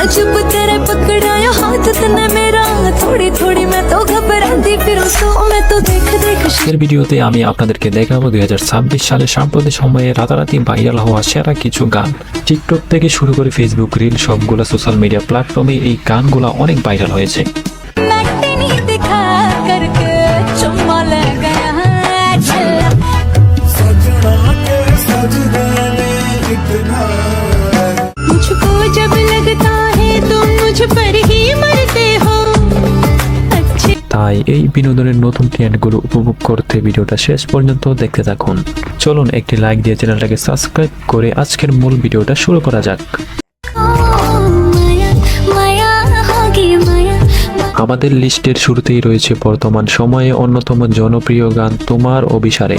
चुप तेरे पकड़ाया हाथ तने मेरा थोड़ी थोड़ी मैं तो घबराती फिरूं तो मैं तो देख देख আজকের ভিডিওতে আমি আপনাদেরকে দেখাবো 2026 সালে সাম্প্রতিক সময়ে রাতারাতি ভাইরাল হওয়া সেরা কিছু গান। টিকটক থেকে শুরু করে ফেসবুক রিল সবগুলা সোশ্যাল মিডিয়া প্ল্যাটফর্মে এই গানগুলা অনেক ভাইরাল হয়েছে। लगते नहीं दिखा करके चुम्मा ले गया छल्ला मुझको जब लगता है तुम मुझ पर ही मरते हो अच्छे তাই এই বিনোদনের নতুন ট্রেন্ডগুলো উপভোগ করতে ভিডিওটা শেষ পর্যন্ত দেখতে থাকুন। চলুন একটি লাইক দিয়ে চ্যানেলটাকে সাবস্ক্রাইব করে আজকের মূল ভিডিওটা শুরু করা যাক। माया माया होगी माया আমাদের লিস্টের শুরুতেই রয়েছে বর্তমান সময়ে অন্যতম জনপ্রিয় গান তোমার অভিসারে।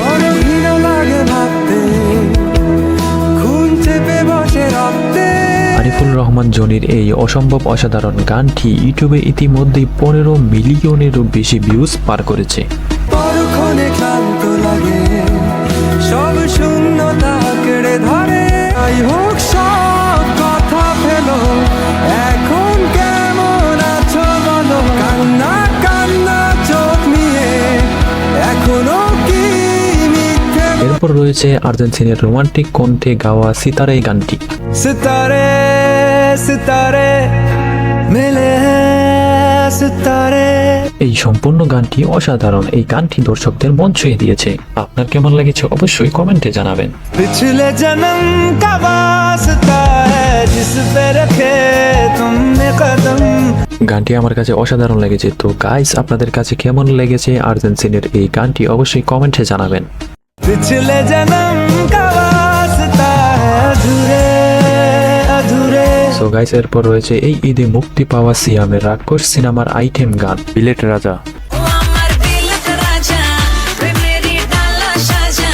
আরিফুল রহমান জনির এই অসম্ভব অসাধারণ গানটি ইউটিউবে ইতিমধ্যেই 15 মিলিয়নেরও বেশি ভিউজ পার করেছে। সব শূন্যতা কেড়ে ধরে আই হোক সব কথা ফেলো এখন কেমন আছো বলো কান্না কান্না চোখ নিয়ে এখনো কি মিথ্যে এরপর রয়েছে আর্জেন্টিনার রোমান্টিক কণ্ঠে গাওয়া সিতারে গানটি। সিতারে সিতারে মিলে হ্যাঁ সিতারে। এই সম্পূর্ণ গানটি অসাধারণ। এই গানটি দর্শকদের মন ছুঁয়ে দিয়েছে। আপনার কেমন লেগেছে অবশ্যই কমেন্টে জানাবেন। पिछले जन्म का वास्ता है जिस पे रखे तुमने कदम। গানটি আমার কাছে অসাধারণ লেগেছে। তো গাইস, আপনাদের কাছে কেমন লেগেছে আর্জেন্টিনার এই গানটি অবশ্যই কমেন্টে জানাবেন। पिछले जन्म का वास्ता है अधूरे अधूरे। সো গাইস, এরপর রয়েছে এই ঈদে মুক্তি পাওয়া সিয়ামের রাক্ষস সিনেমার আইটেম গান বিলেট রাজা। আমার দিল রাজা মেরি ডালা সাজা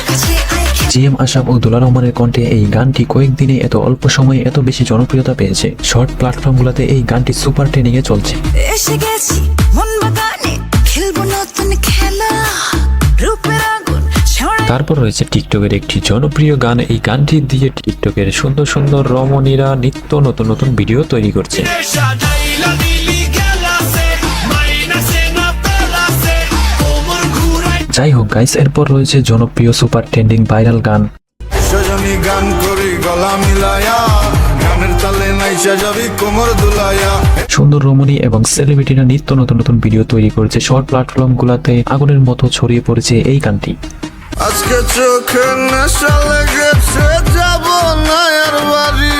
কাছে আই জিএম আশরাফ ও দুলা রহমানের কণ্ঠে এই গানটি কয়েকদিনে এত অল্প সময়ে এত বেশি জনপ্রিয়তা পেয়েছে। শর্ট প্ল্যাটফর্মগুলোতে এই গানটি সুপার ট্রেন্ডিং এ চলছে। এসে গেছি মন বাগানে খেলবো নতুন খেলা রূপের আগুন ছড়া তারপর রয়েছে টিকটকের একটি জনপ্রিয় গান। এই গানটি দিয়ে টিকটকের সুন্দর সুন্দর রমণীরা নিত্য নতুন নতুন ভিডিও তৈরি করছে। যাই হোক গাইস, এরপর রয়েছে জনপ্রিয় সুপার ট্রেন্ডিং ভাইরাল গান সজনী গান করি গলা মিলায়া গানের তালে নাইচা যাবি কোমর দুলায়া। সুন্দর রমণী এবং সেলিব্রিটিরা নিত্য নতুন নতুন ভিডিও তৈরি করেছে। শর্ট প্ল্যাটফর্মগুলোতে আগুনের মতো ছড়িয়ে পড়েছে এই গানটি। আজকে চোখে নেশা লেগেছে যাব না আর বাড়ি।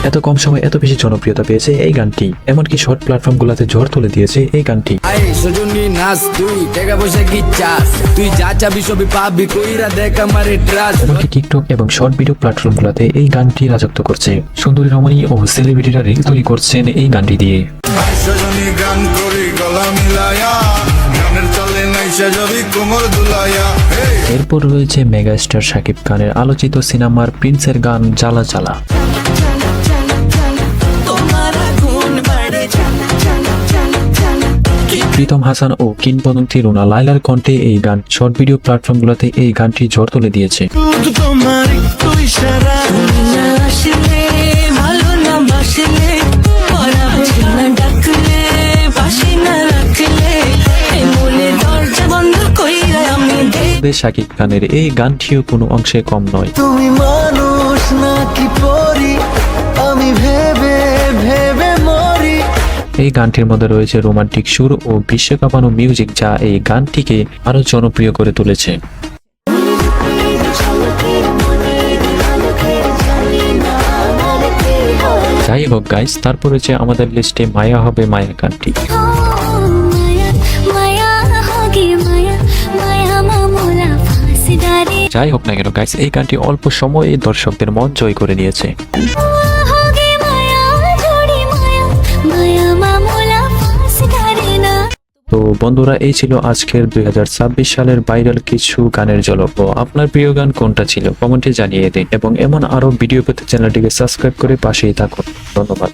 এত কম সময়ে এত বেশি জনপ্রিয়তা পেয়েছে এই গানটি, এমনকি শর্ট প্ল্যাটফর্মগুলোতে ঝড় তুলে দিয়েছে এই গানটি। আই সজনী নাচ তুই টাকা পয়সা কি চাস তুই যা চাবি সবই পাবি কইরা দেখ আমারে ট্রাস্ট। এমনকি টিকটক এবং শর্ট ভিডিও প্ল্যাটফর্মগুলোতে এই গানটি রাজত্ব করছে। সুন্দরী রমণী ও সেলিব্রিটিরা রিল তৈরি করছেন এই গানটি দিয়ে। সজনী গান করি গলা মিলায়া গানের তালে নাইচা যাবি কোমর দুলায়া। এরপর রয়েছে মেগাস্টার শাকিব খানের আলোচিত সিনেমার প্রিন্সের গান জ্বালা জ্বালা। তোমার আগুন বাড়ে প্রীতম হাসান ও কিংবদন্তি রুনা লায়লার কণ্ঠে এই গান শর্ট ভিডিও প্ল্যাটফর্মগুলোতে এই গানটি ঝড় তুলে দিয়েছে। তোমার তুই সারা না আসলে ভালো না বাসলে পড়া বুঝি না ডাকলে বাসি না রাখলে এই মনে দরজা বন্ধ কইরা আমি দে শাকিব খানের এই গানটিও কোনো অংশে কম নয়। তুমি মানুষ নাকি পরি আমি ভেবে ভেবে মরি। এই গানটির মধ্যে রয়েছে রোমান্টিক সুর ও বিশ্বকাপানো মিউজিক, যা এই গানটিকে আরো জনপ্রিয় করে তুলেছে। যাই হোক গাইস, তারপর রয়েছে আমাদের লিস্টে মায়া হবে মায়া গানটি। মায়া মায়া হোগি মায়া মায়া মামুলা ফাঁসিদারে যাই হোক না কেন গাইস, এই গানটি অল্প সময়ে দর্শকদের মন জয় করে নিয়েছে। হোগি মায়া জোড়ি মায়া মায়া মামুলা ফাঁসিদারে না। তো বন্ধুরা, এই ছিল আজকের 2026 সালের ভাইরাল কিছু গানের ঝলক। আপনার প্রিয় গান কোনটা ছিল কমেন্টে জানিয়ে দিন এবং এমন আরো ভিডিও পেতে চ্যানেলটিকে সাবস্ক্রাইব করে পাশেই থাকুন। ধন্যবাদ।